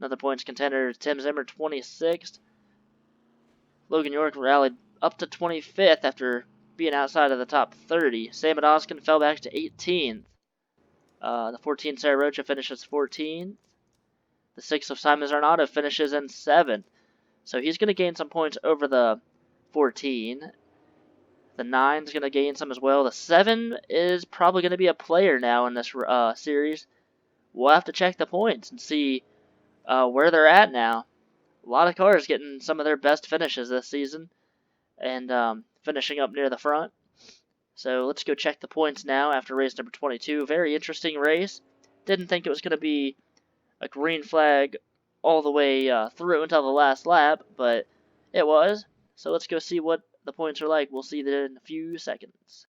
Another points contender, Tim Zimmer 26th. Logan York rallied up to 25th after being outside of the top 30. Sam Adoskin fell back to 18th. The 14 Sarah Rocha finishes 14th. The 6 of Simon Zarnato finishes in 7th. So he's going to gain some points over the 14. The 9's going to gain some as well. The 7 is probably going to be a player now in this series. We'll have to check the points and see where they're at now. A lot of cars getting some of their best finishes this season and finishing up near the front. So let's go check the points now after race number 22. Very interesting race. Didn't think it was going to be a green flag all the way through until the last lap, but it was. So let's go see what the points are like. We'll see that in a few seconds.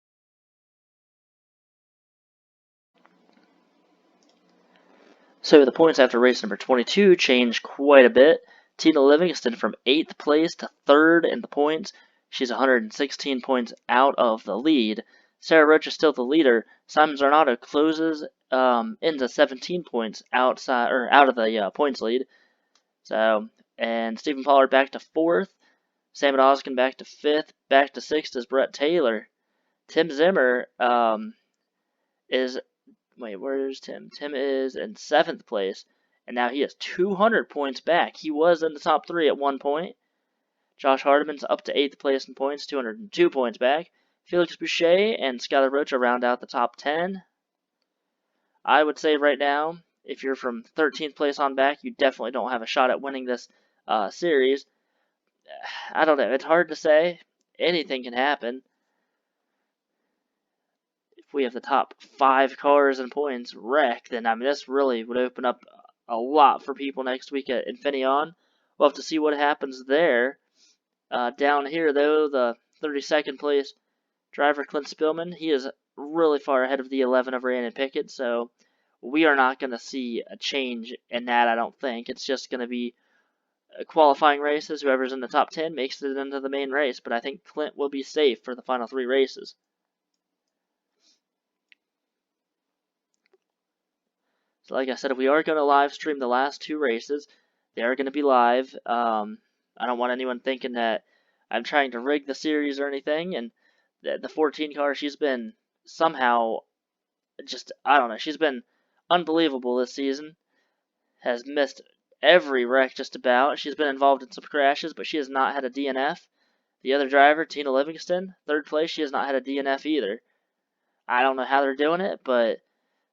So the points after race number 22 changed quite a bit. Tina Livingston from 8th place to 3rd in the points. She's 116 points out of the lead. Sarah Roach is still the leader. Simon Zarnato closes into 17 points out of the points lead. So, and Stephen Pollard back to 4th. Sam Oskin back to 5th. Back to 6th is Brett Taylor. Tim Zimmer is... Wait, where's Tim? Tim is in 7th place, and now he is 200 points back. He was in the top 3 at one point. Josh Hardiman's up to 8th place in points, 202 points back. Felix Boucher and Skylar Rocha round out the top 10. I would say right now, if you're from 13th place on back, you definitely don't have a shot at winning this series. I don't know. It's hard to say. Anything can happen. If we have the top 5 cars and points wrecked, then I mean this really would open up a lot for people next week at Infineon. We'll have to see what happens there. Down here, though, the 32nd place driver, Clint Spillman, he is really far ahead of the 11 of Rhiannon Pickett, so we are not going to see a change in that, I don't think. It's just going to be qualifying races. Whoever's in the top 10 makes it into the main race, but I think Clint will be safe for the final 3 races. So like I said, we are going to live stream the last 2 races. They are going to be live. I don't want anyone thinking that I'm trying to rig the series or anything. And the 14 car, she's been somehow just, I don't know, she's been unbelievable this season. Has missed every wreck just about. She's been involved in some crashes, but she has not had a DNF. The other driver, Tina Livingston, 3rd place, she has not had a DNF either. I don't know how they're doing it, but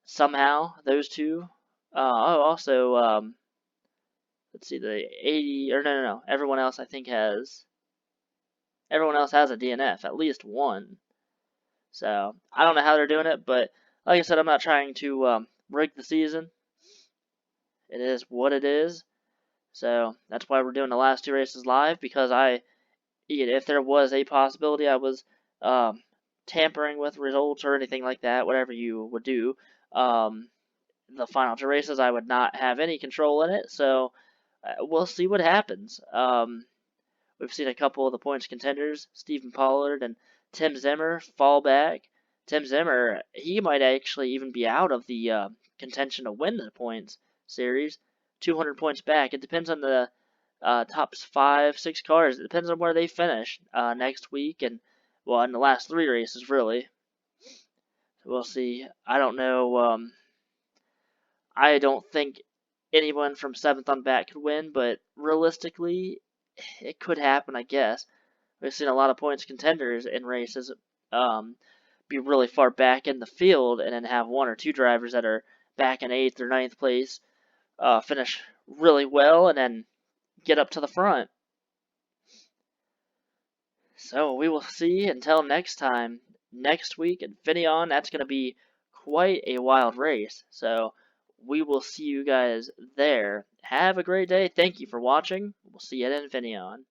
somehow those two. Also, let's see, the 80 or no. Everyone else I think has. Everyone else has a DNF, at least one. So I don't know how they're doing it, but like I said, I'm not trying to rig the season. It is what it is. So that's why we're doing the last 2 races live, because if there was a possibility I was um, tampering with results or anything like that, whatever you would do, the final 2 races, I would not have any control in it. So we'll see what happens. We've seen a couple of the points contenders, Stephen Pollard and Tim Zimmer, fall back. Tim Zimmer, he might actually even be out of the contention to win the points series. 200 points back. It depends on the top 5, 6 cars. It depends on where they finish next week, and well, in the last 3 races, really. We'll see. I don't know. I don't think anyone from 7th on back could win, but realistically, it could happen, I guess. We've seen a lot of points contenders in races be really far back in the field, and then have 1 or 2 drivers that are back in 8th or 9th place finish really well, and then get up to the front. So we will see until next time. Next week, Infineon, that's going to be quite a wild race. So we will see you guys there. Have a great day. Thank you for watching. We'll see you at Infineon.